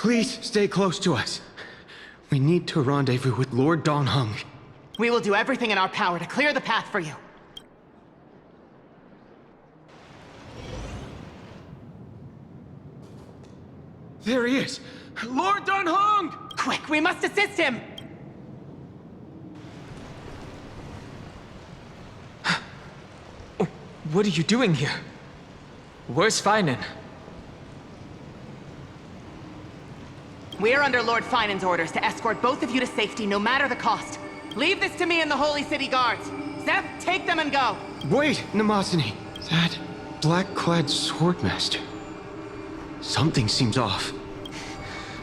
Please stay close to us. We need to rendezvous with Lord Donghung. We will do everything in our power to clear the path for you. There he is! Lord Donghung! Quick, we must assist him! What are you doing here? Where's Feinen? We are under Lord Feinen's orders to escort both of you to safety, no matter the cost. Leave this to me and the Holy City Guards. Zeph, take them and go! Wait, Namasini. That black-clad swordmaster. Something seems off.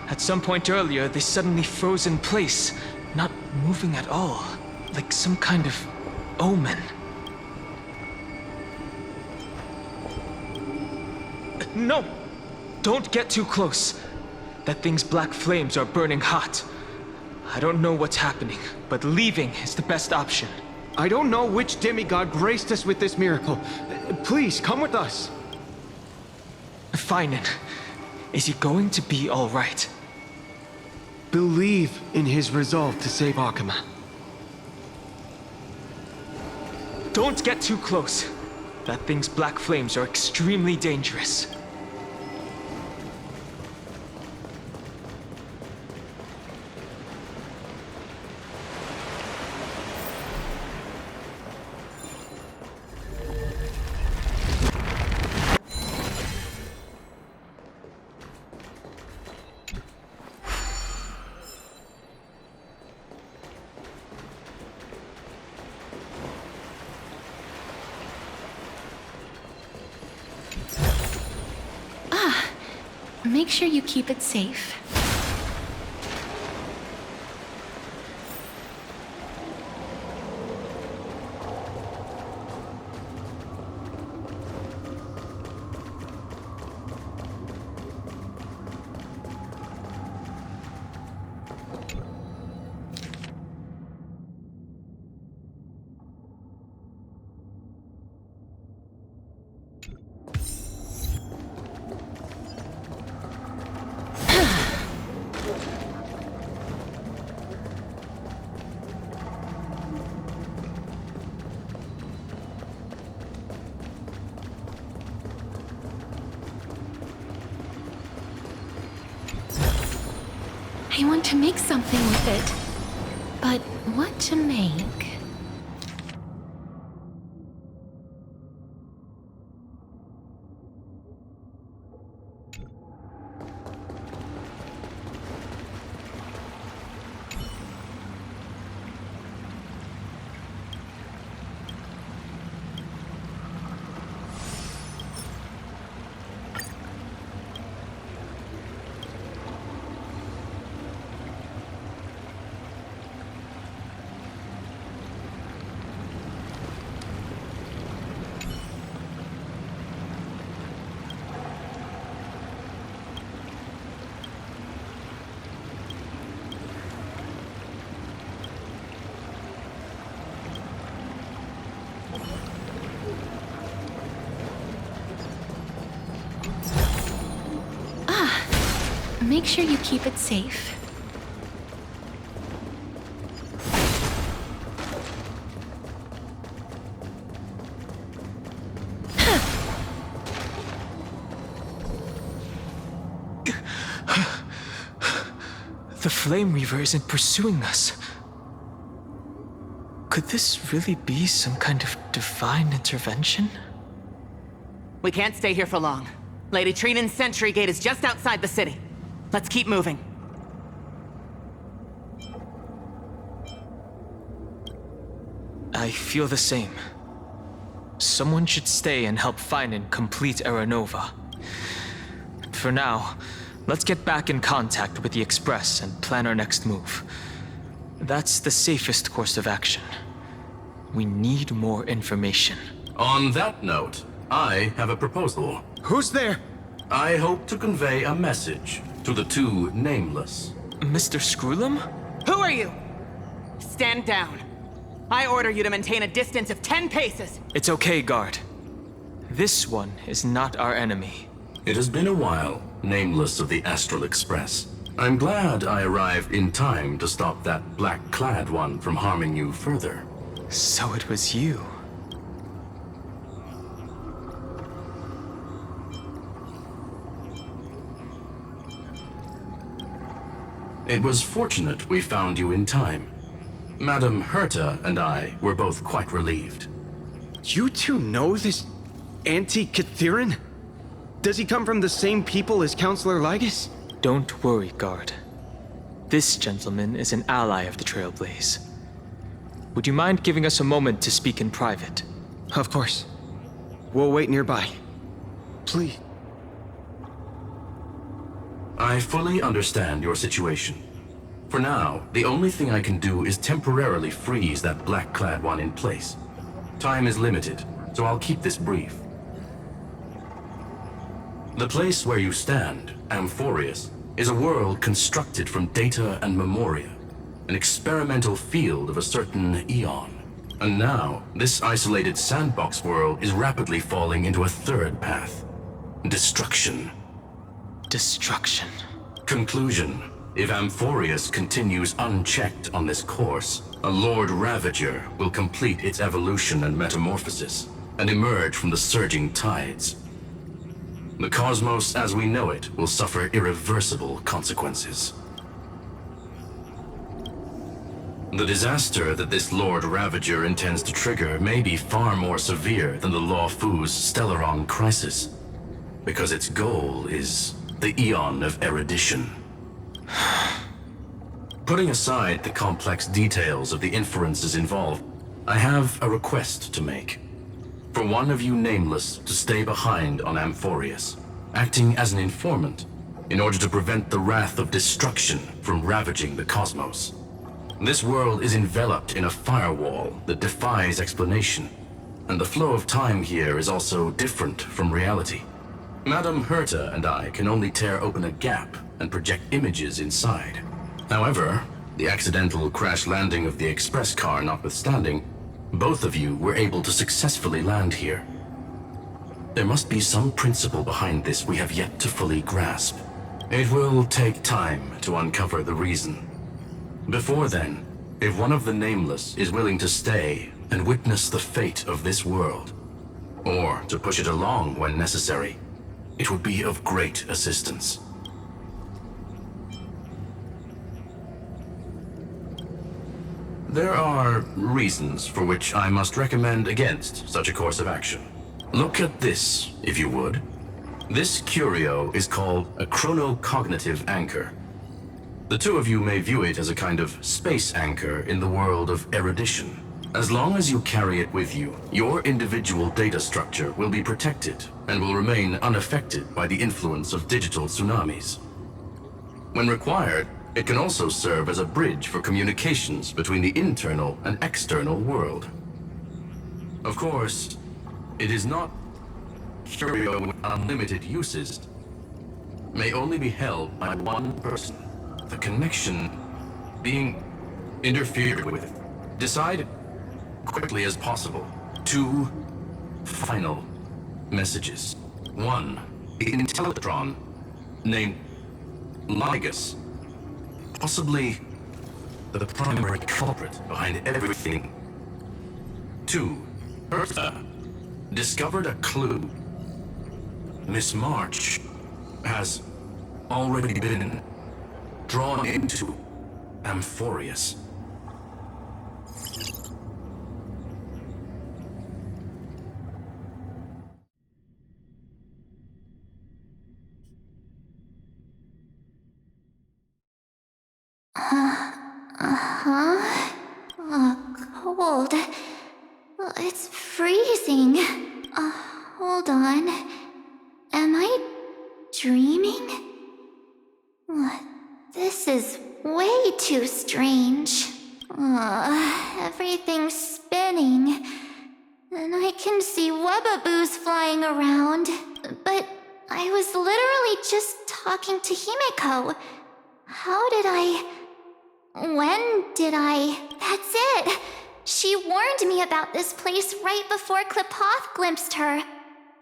At some point earlier, they suddenly froze in place, not moving at all, like some kind of omen. No! Don't get too close. That thing's black flames are burning hot. I don't know what's happening, but leaving is the best option. I don't know which demigod graced us with this miracle. Please, come with us. Feinen, is he going to be all right? Believe in his resolve to save Akuma. Don't get too close. That thing's black flames are extremely dangerous. Make sure you keep it safe. I want to make something with it. But what to make? Make sure you keep it safe. The Flame Reaver isn't pursuing us. Could this really be some kind of divine intervention? We can't stay here for long. Lady Trinan's sentry gate is just outside the city. Let's keep moving. I feel the same. Someone should stay and help Feinen complete Aranova. For now, let's get back in contact with the Express and plan our next move. That's the safest course of action. We need more information. On that note, I have a proposal. Who's there? I hope to convey a message to the two nameless. Mr. Screwlum? Who are you? Stand down. I order you to maintain a distance of 10 paces. It's okay, guard. This one is not our enemy. It has been a while. nameless of the Astral Express. I'm glad I arrived in time to stop that black-clad one from harming you further. So it was you. It was fortunate we found you in time. Madame Herta and I were both quite relieved. You two know this anti-Catharin? Does he come from the same people as Counselor Lygus? Don't worry, guard. This gentleman is an ally of the Trailblaze. Would you mind giving us a moment to speak in private? Of course. We'll wait nearby. Please. I fully understand your situation. For now, the only thing I can do is temporarily freeze that black-clad one in place. Time is limited, so I'll keep this brief. The place where you stand, Amphorius, is a world constructed from data and memoria, an experimental field of a certain eon. And now, this isolated sandbox world is rapidly falling into a third path. Destruction. Destruction. Conclusion. If Amphorius continues unchecked on this course, a Lord Ravager will complete its evolution and metamorphosis, and emerge from the surging tides. The cosmos as we know it will suffer irreversible consequences. The disaster that this Lord Ravager intends to trigger may be far more severe than the Law Fu's Stellaron crisis, because its goal is the Eon of Erudition. Putting aside the complex details of the inferences involved, I have a request to make. For one of you nameless to stay behind on Amphorius, acting as an informant, in order to prevent the wrath of destruction from ravaging the cosmos. This world is enveloped in a firewall that defies explanation, and the flow of time here is also different from reality. Madame Herta and I can only tear open a gap and project images inside. However, the accidental crash landing of the express car notwithstanding, both of you were able to successfully land here. There must be some principle behind this we have yet to fully grasp. It will take time to uncover the reason. Before then, if one of the Nameless is willing to stay and witness the fate of this world, or to push it along when necessary, it would be of great assistance. There are reasons for which I must recommend against such a course of action. Look at this, if you would. This curio is called a chronocognitive anchor. The two of you may view it as a kind of space anchor in the world of erudition. As long as you carry it with you, your individual data structure will be protected and will remain unaffected by the influence of digital tsunamis. When required, it can also serve as a bridge for communications between the internal and external world. Of course, it is not curio with unlimited uses. May only be held by one person. The connection being interfered with. Decide quickly as possible. 2 final messages. 1, the Intellitron named Lygus, possibly the primary culprit behind everything. 2, Herta discovered a clue. Miss March has already been drawn into Amphorius. Cold. It's freezing. Hold on. Am I dreaming? This is way too strange. Everything's spinning. And I can see webaboos flying around. But I was literally just talking to Himeko. How did I... When did I... That's it! She warned me about this place right before Klipoth glimpsed her.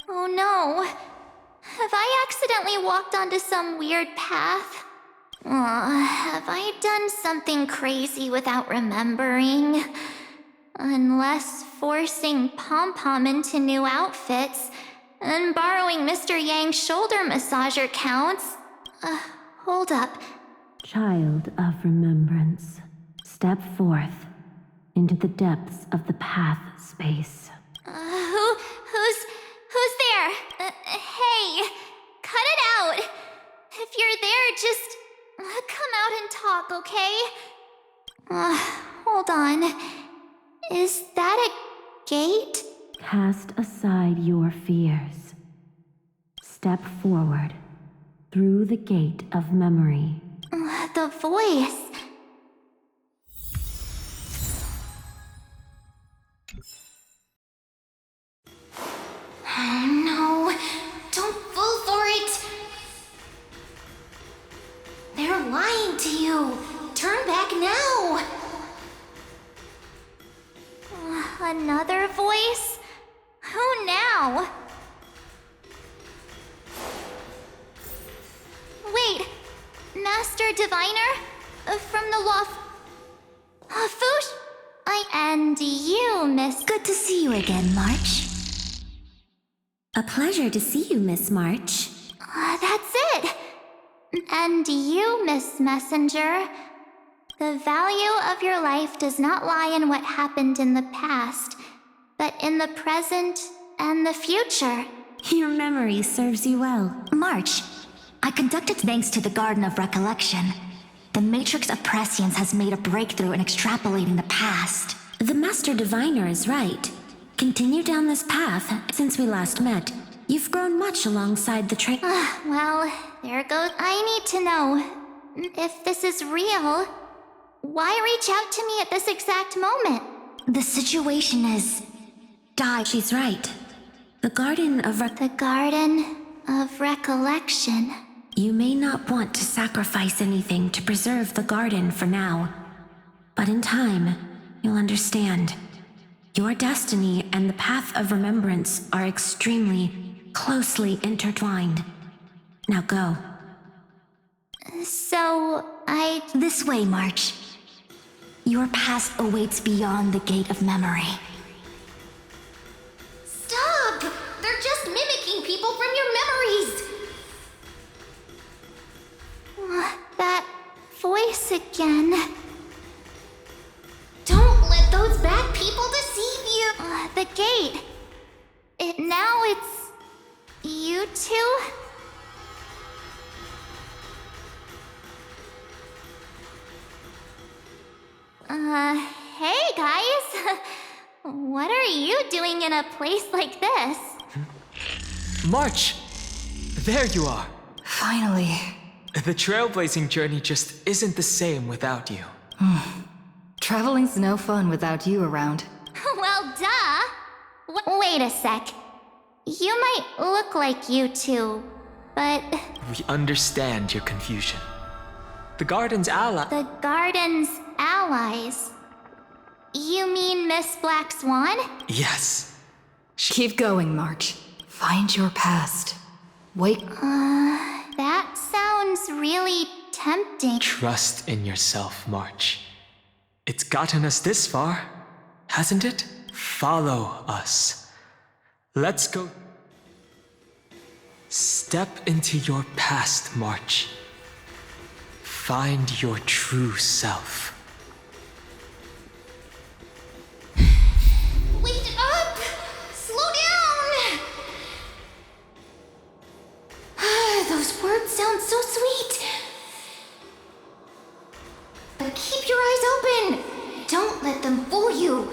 Oh no. Have I accidentally walked onto some weird path? Have I done something crazy without remembering? Unless forcing Pom-Pom into new outfits and borrowing Mr. Yang's shoulder massager counts. Hold up. Child of remembrance, step forth into the depths of the path space. Who's there? Hey, cut it out. If you're there, just come out and talk, okay? Hold on. Is that a gate? Cast aside your fears. Step forward through the gate of memory. The voice. Oh no, don't fall for it. They're lying to you. Turn back now. Another voice? Who now? Wait, Master Diviner? From the loft. Foosh? And you, Miss. Good to see you again, March. A pleasure to see you, Miss March. That's it. And you, Miss Messenger. The value of your life does not lie in what happened in the past, but in the present and the future. Your memory serves you well. March, I conducted thanks to the Garden of Recollection. The Matrix of Prescience has made a breakthrough in extrapolating the past. The Master Diviner is right. Continue down this path. Since we last met, you've grown much alongside the trail. Well, there goes. I need to know if this is real. Why reach out to me at this exact moment? The situation is... She's right. The Garden of Recollection. You may not want to sacrifice anything to preserve the garden for now. But in time, you'll understand. Your destiny and the path of remembrance are extremely, closely intertwined. Now go. So, This way, March. Your past awaits beyond the gate of memory. Stop! They're just mimicking people from your memories! That voice again. Don't let those bad people deceive you! The gate. Now it's... you two? Hey guys! What are you doing in a place like this? March! There you are! Finally. The trailblazing journey just isn't the same without you. Traveling's no fun without you around. Well, duh! Wait a sec. You might look like you two, but... We understand your confusion. The Garden's ally... The Garden's allies? You mean Miss Black Swan? Yes. Keep going, March. Find your past. Wait. That sounds really tempting. Trust in yourself, March. It's gotten us this far, hasn't it? Follow us. Let's go. Step into your past, March. Find your true self. Wait up! Slow down! Those words sound so sweet. But keep your eyes open. Don't let them fool you.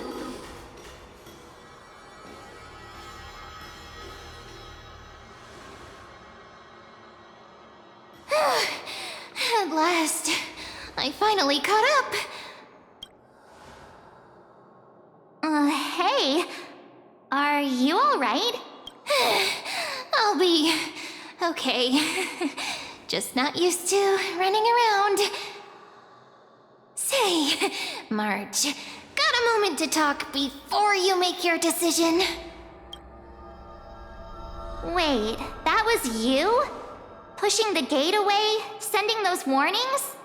At last, I finally caught up. Hey, are you all right? I'll be okay. Just not used to running around. Say, March, got a moment to talk before you make your decision? Wait. that was you? Pushing the gate away? Sending those warnings?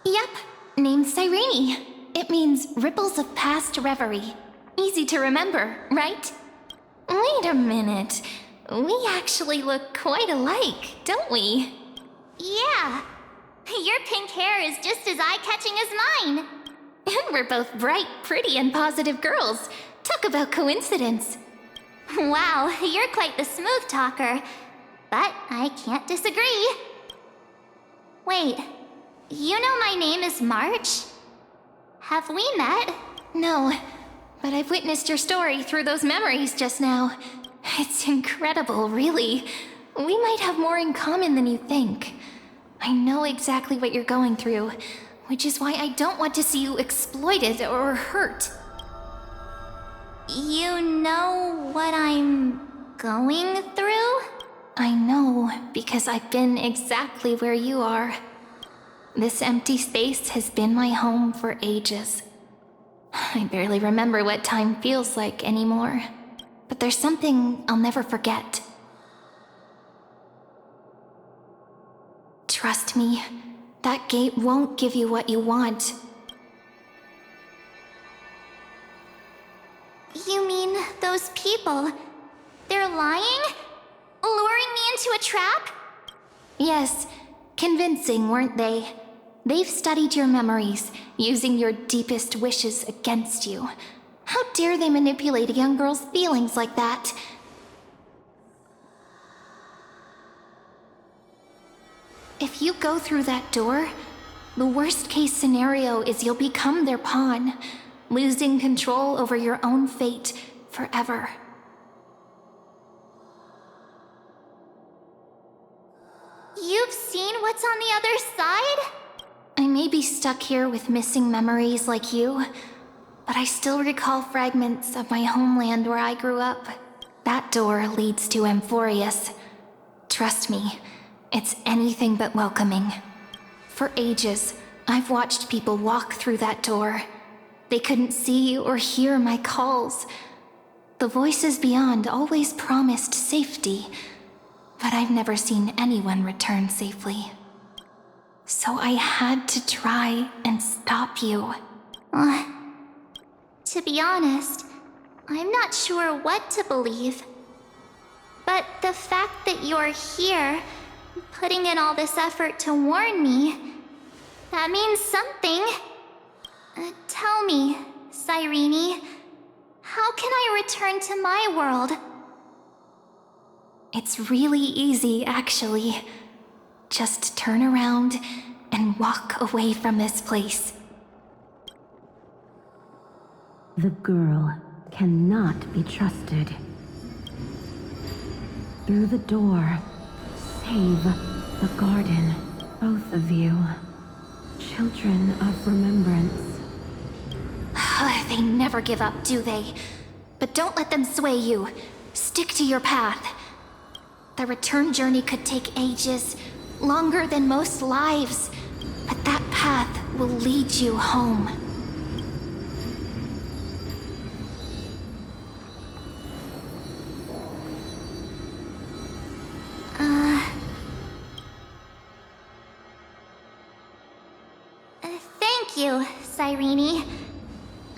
Yep, named Cyrene. It means ripples of past reverie. Easy to remember, right? Wait a minute. We actually look quite alike, don't we? Yeah. Your pink hair is just as eye-catching as mine. And we're both bright, pretty, and positive girls. Talk about coincidence. Wow, you're quite the smooth talker. But I can't disagree. Wait, you know my name is March? Have we met? No, but I've witnessed your story through those memories just now. It's incredible, really. We might have more in common than you think. I know exactly what you're going through, which is why I don't want to see you exploited or hurt. You know what I'm going through? I know, because I've been exactly where you are. This empty space has been my home for ages. I barely remember what time feels like anymore. But there's something I'll never forget. Trust me, that gate won't give you what you want. You mean those people? They're lying? Luring me into a trap? Yes, convincing, weren't they? They've studied your memories, using your deepest wishes against you. How dare they manipulate a young girl's feelings like that? If you go through that door, the worst case scenario is you'll become their pawn, losing control over your own fate forever. You've seen what's on the other side? I may be stuck here with missing memories like you, but I still recall fragments of my homeland where I grew up. That door leads to Amphorius. Trust me, it's anything but welcoming. For ages, I've watched people walk through that door. They couldn't see or hear my calls. The voices beyond always promised safety, but I've never seen anyone return safely. So I had to try and stop you. To be honest, I'm not sure what to believe. But the fact that you're here, putting in all this effort to warn me, that means something. Tell me, Cyrene, how can I return to my world? It's really easy, actually. Just turn around and walk away from this place. The girl cannot be trusted. Through the door, save the garden, both of you. Children of remembrance. They never give up, do they? But don't let them sway you. Stick to your path. The return journey could take ages, longer than most lives. But that path will lead you home. Thank you, Cyrene.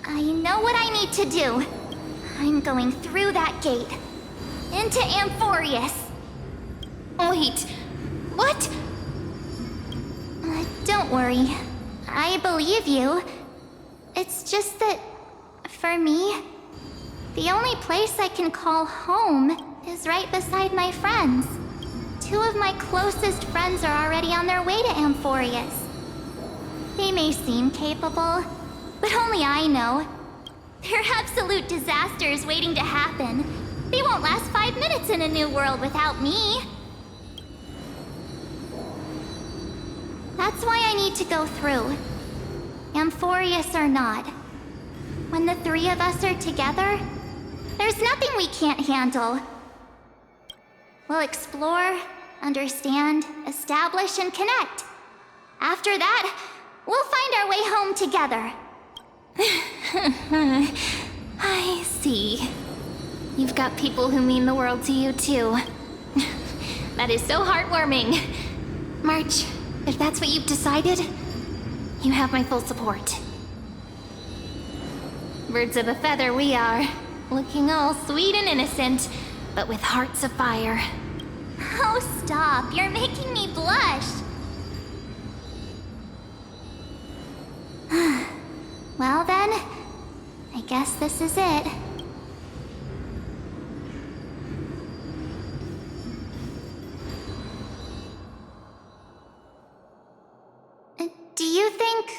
I know what I need to do. I'm going through that gate. Into Amphorius. Wait, what? Don't worry. I believe you. It's just that, for me, the only place I can call home is right beside my friends. Two of my closest friends are already on their way to Amphorius. They may seem capable, but only I know. They're absolute disasters waiting to happen. They won't last 5 minutes in a new world without me. That's why I need to go through. Amphorius or not. When the three of us are together, there's nothing we can't handle. We'll explore, understand, establish, and connect. After that, we'll find our way home together. I see. You've got people who mean the world to you, too. That is so heartwarming. March, if that's what you've decided, you have my full support. Birds of a feather we are, looking all sweet and innocent, but with hearts of fire. Oh, stop. You're making me blush. Well then, I guess this is it. Do you think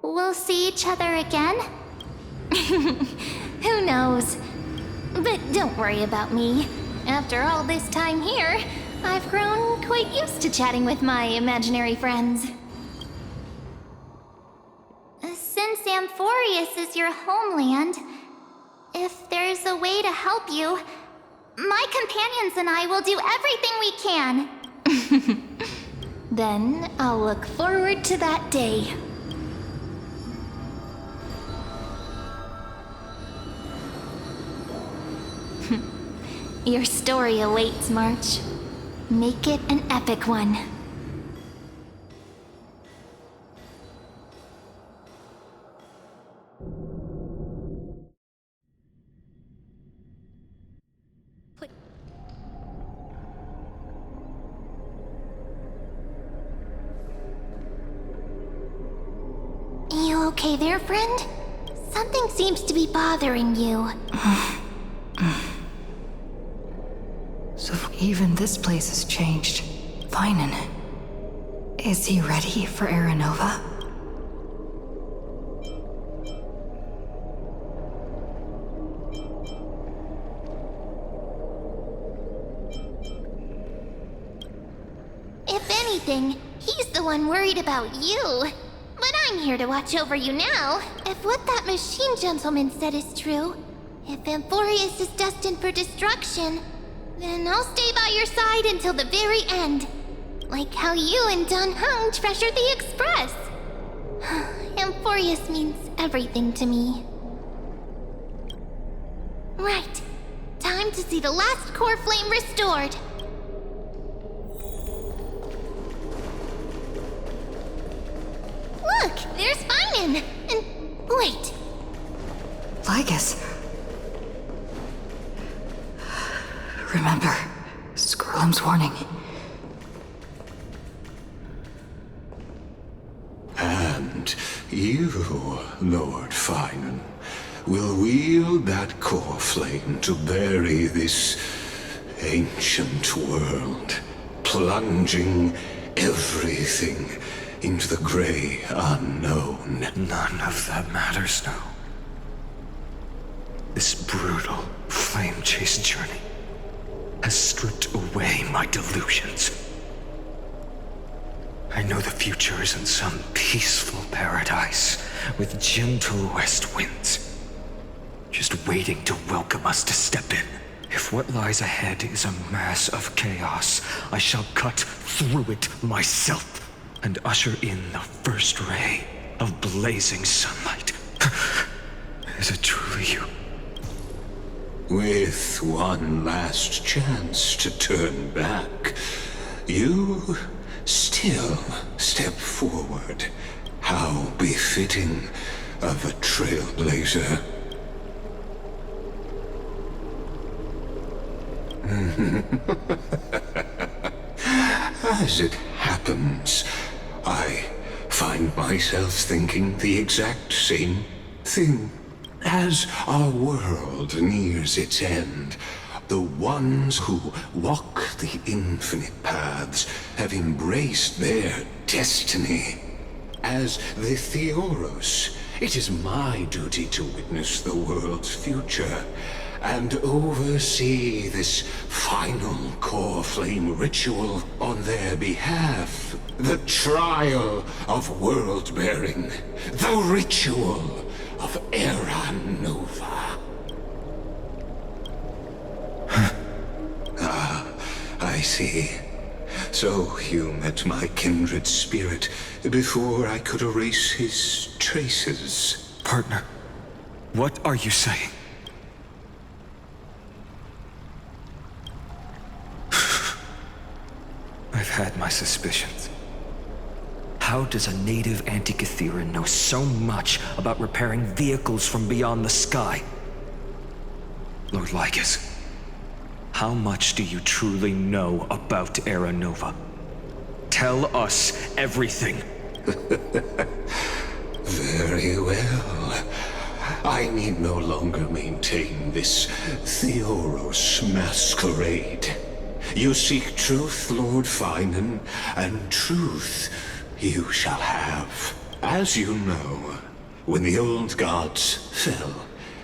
we'll see each other again? Who knows? But don't worry about me. After all this time here, I've grown quite used to chatting with my imaginary friends. Since Amphorius is your homeland, if there's a way to help you, my companions and I will do everything we can. Then I'll look forward to that day. Your story awaits, March. Make it an epic one. You okay there, friend? Something seems to be bothering you. So even this place has changed. Finan. Is he ready for Aranova? If anything, he's the one worried about you. But I'm here to watch over you now. If what that machine gentleman said is true, if Amphorius is destined for destruction, then I'll stay by your side until the very end. Like how you and Dun Hung treasured the Express. Amphorius means everything to me. Right. Time to see the last core flame restored. Look, there's Finan. And wait. Lygus. Remember, Skrulum's warning. And you, Lord Finan, will wield that core flame to bury this ancient world, plunging everything into the gray unknown. None of that matters now. This brutal, flame-chased journey has stripped away my delusions. I know the future is in some peaceful paradise with gentle west winds, just waiting to welcome us to step in. If what lies ahead is a mass of chaos, I shall cut through it myself and usher in the first ray of blazing sunlight. Is it truly you? With one last chance to turn back, you still step forward. How befitting of a trailblazer. As it happens, I find myself thinking the exact same thing. As our world nears its end, the ones who walk the infinite paths have embraced their destiny. As the Theoros, it is my duty to witness the world's future and oversee this final core flame ritual on their behalf. The trial of world-bearing, the ritual of Aranova. I see. So you met my kindred spirit before I could erase his traces. Partner, what are you saying? I've had my suspicions. How does a native Antikytheran know so much about repairing vehicles from beyond the sky? Lord Lycus, how much do you truly know about Era Nova? Tell us everything. Very well. I need no longer maintain this Theoros masquerade. You seek truth, Lord Finan, and truth you shall have. As you know, when the old gods fell,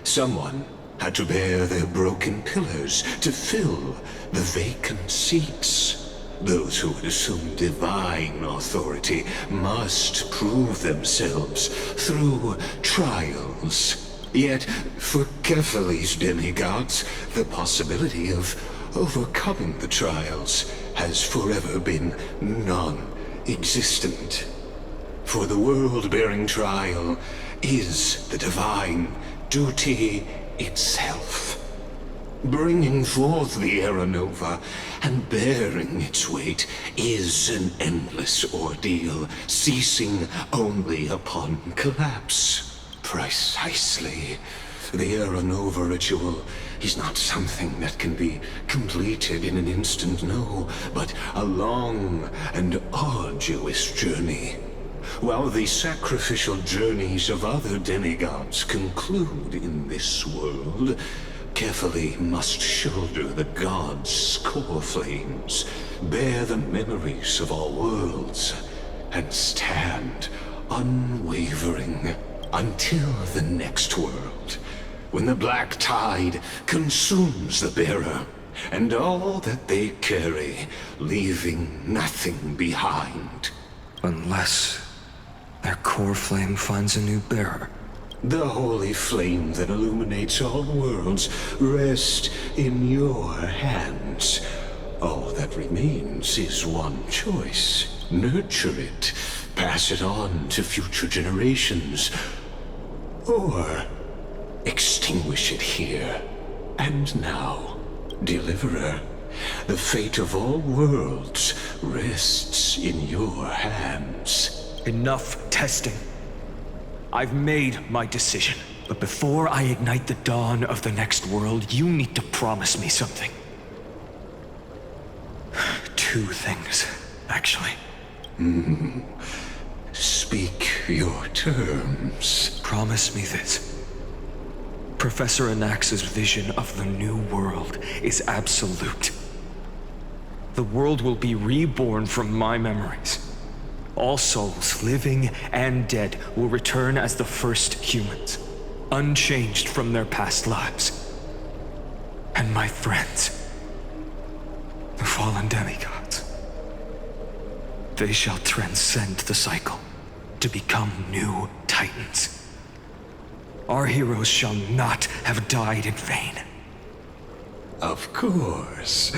someone had to bear their broken pillars to fill the vacant seats. Those who would assume divine authority must prove themselves through trials. Yet, for Kephales's demigods, the possibility of overcoming the trials has forever been non-existent. For the world-bearing trial is the divine duty itself. Bringing forth the Era Nova and bearing its weight is an endless ordeal, ceasing only upon collapse. Precisely. The Era Nova ritual is not something that can be completed in an instant, no, but a long and arduous journey. While the sacrificial journeys of other demigods conclude in this world, Kephale must shoulder the gods' core flames, bear the memories of all worlds, and stand unwavering until the next world, when the black tide consumes the bearer and all that they carry, leaving nothing behind. Unless their core flame finds a new bearer. The holy flame that illuminates all worlds rests in your hands. All that remains is one choice. Nurture it, pass it on to future generations, or extinguish it here and now. Deliverer, the fate of all worlds rests in your hands. Enough testing. I've made my decision. But before I ignite the dawn of the next world, you need to promise me something. 2 things, actually. Speak your terms. Promise me this. Professor Anax's vision of the new world is absolute. The world will be reborn from my memories. All souls, living and dead, will return as the first humans, unchanged from their past lives. And my friends, the fallen demigods, they shall transcend the cycle to become new titans. Our heroes shall not have died in vain. Of course.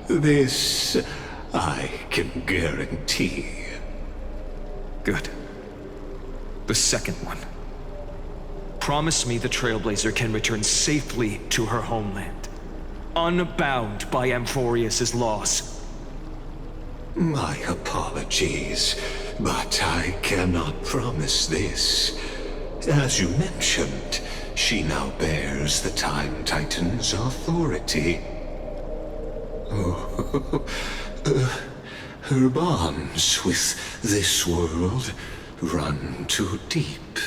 This I can guarantee. Good. The second one. Promise me the Trailblazer can return safely to her homeland, unbound by Amphorius' laws. My apologies, but I cannot promise this. As you mentioned, she now bears the Time Titan's authority. Her bonds with this world run too deep.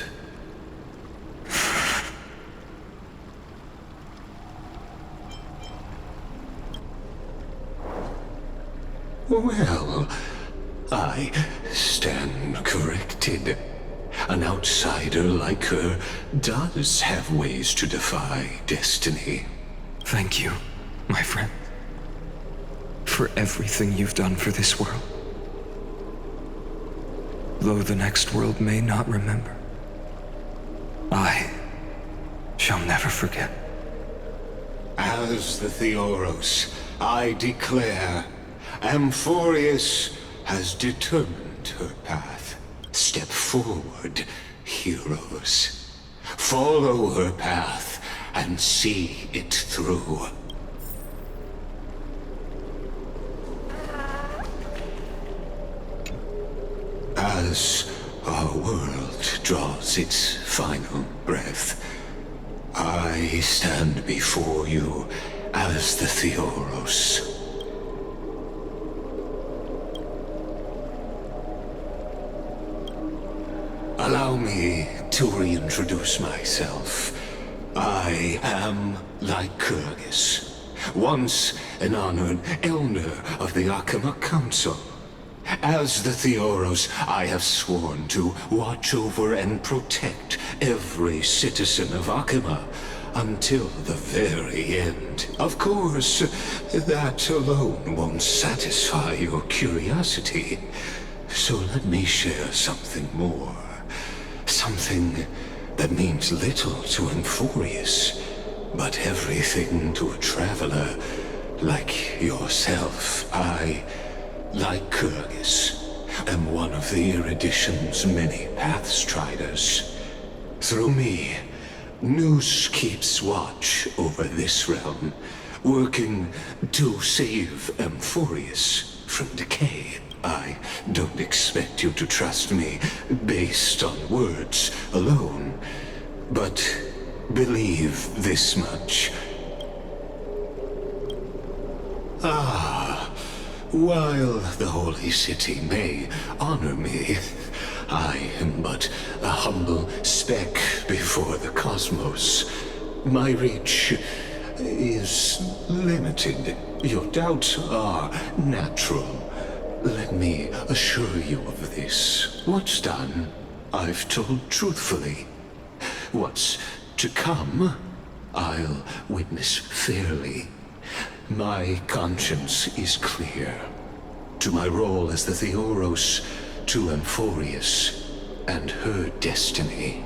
Well, I stand corrected. An outsider like her does have ways to defy destiny. Thank you, my friend, for everything you've done for this world. Though the next world may not remember, I shall never forget. As the Theoros, I declare, Amphorius has determined her path. Step forward, heroes. Follow her path and see it through. as our world draws its final breath, I stand before you as the Theoros. Allow me to reintroduce myself. I am Lycurgus, once an honored elder of the Akama Council. As the Theoros, I have sworn to watch over and protect every citizen of Akama until the very end. Of course, that alone won't satisfy your curiosity. So let me share something more. Something that means little to Emphorius, but everything to a traveler like yourself. I, Lycurgus, am one of the Erudition's many Pathstriders. Through me, Nous keeps watch over this realm, working to save Emphorius from decay. I don't expect you to trust me based on words alone, but believe this much. While the Holy City may honor me, I am but a humble speck before the cosmos. My reach is limited. Your doubts are natural. Let me assure you of this. What's done, I've told truthfully. What's to come, I'll witness fairly. My conscience is clear. To my role as the Theoros, to Emphorius, and her destiny.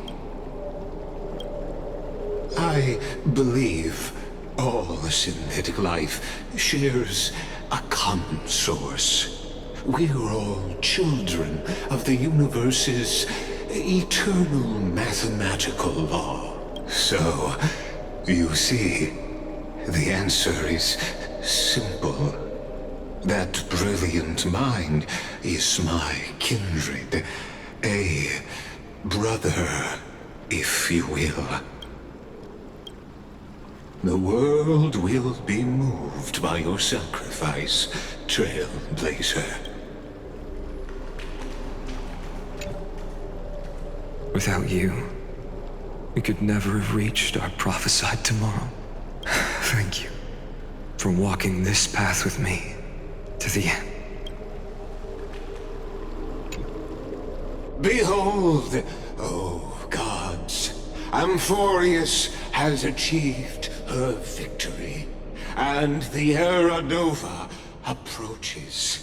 I believe all synthetic life shares a common source. We're all children of the universe's eternal mathematical law. So, you see, the answer is simple. That brilliant mind is my kindred. A brother, if you will. The world will be moved by your sacrifice, Trailblazer. Without you, we could never have reached our prophesied tomorrow. Thank you for walking this path with me to the end. Behold, oh gods, Emphorius has achieved her victory, and the Era Nova approaches.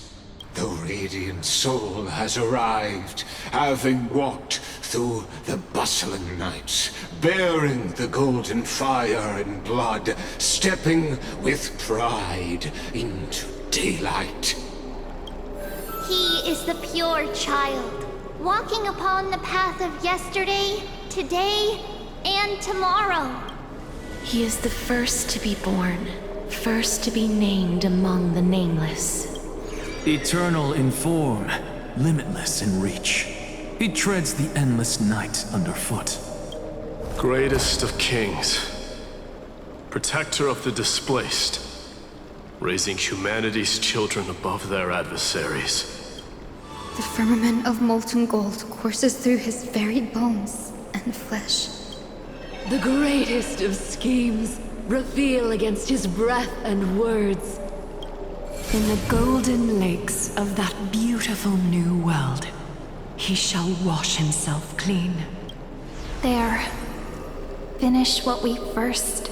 The radiant soul has arrived, having walked through the bustling nights, bearing the golden fire and blood, stepping with pride into daylight. He is the pure child, walking upon the path of yesterday, today, and tomorrow. He is the first to be born, first to be named among the nameless. Eternal in form, limitless in reach. He treads the endless night underfoot. Greatest of kings, protector of the displaced, raising humanity's children above their adversaries. The firmament of molten gold courses through his very bones and flesh. The greatest of schemes reveal against his breath and words. In the golden lakes of that beautiful new world, he shall wash himself clean. There. Finish what we first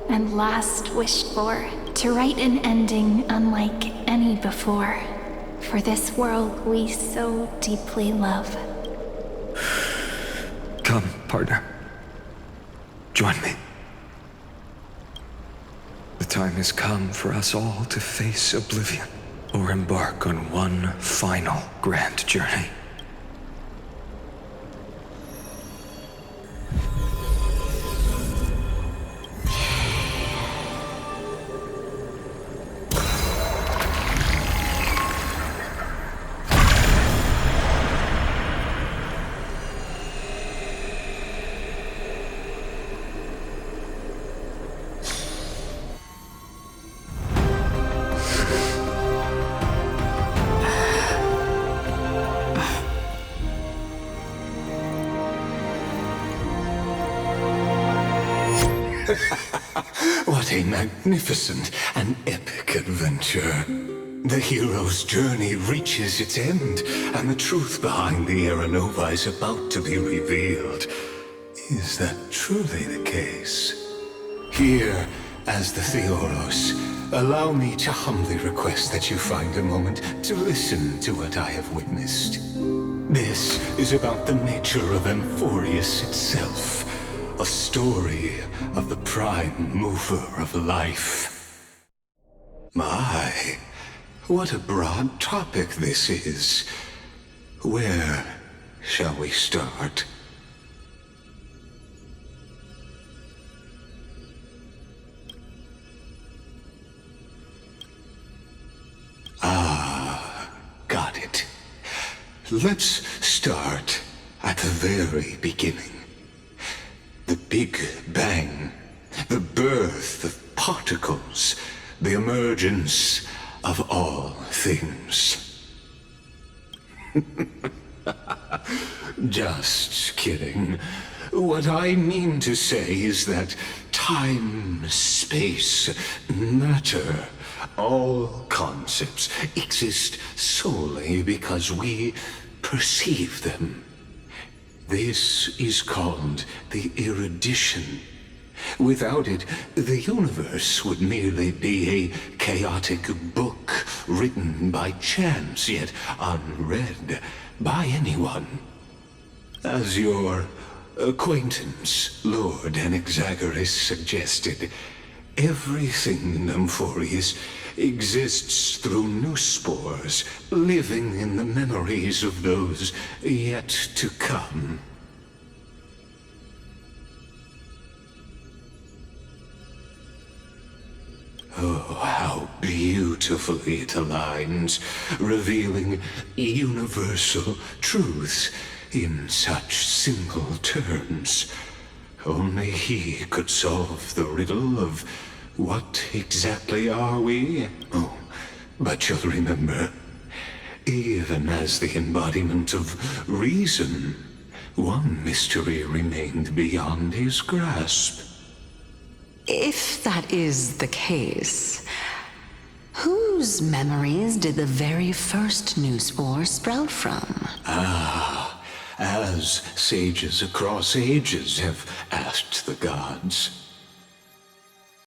and last wished for, to write an ending unlike any before, for this world we so deeply love. Come, partner. Join me. The time has come for us all to face oblivion, or embark on one final grand journey. What a magnificent and epic adventure. The hero's journey reaches its end, and the truth behind the Aranova is about to be revealed. Is that truly the case? Here, as the Theoros, allow me to humbly request that you find a moment to listen to what I have witnessed. This is about the nature of Amphorius itself, a story of the prime mover of life. My, what a broad topic this is. Where shall we start? Got it. Let's start at the very beginning. The Big Bang, the birth of particles, the emergence of all things. Just kidding. What I mean to say is that time, space, matter, all concepts exist solely because we perceive them. This is called the erudition. Without it, the universe would merely be a chaotic book written by chance, yet unread by anyone. As your acquaintance, Lord Anaxagoras, suggested, everything in Amphorius exists through new spores, living in the memories of those yet to come. Oh, how beautifully it aligns, revealing universal truths in such simple terms. Only he could solve the riddle of what exactly are we? Oh, but you'll remember, even as the embodiment of reason, one mystery remained beyond his grasp. If that is the case, whose memories did the very first new spore sprout from? As sages across ages have asked the gods.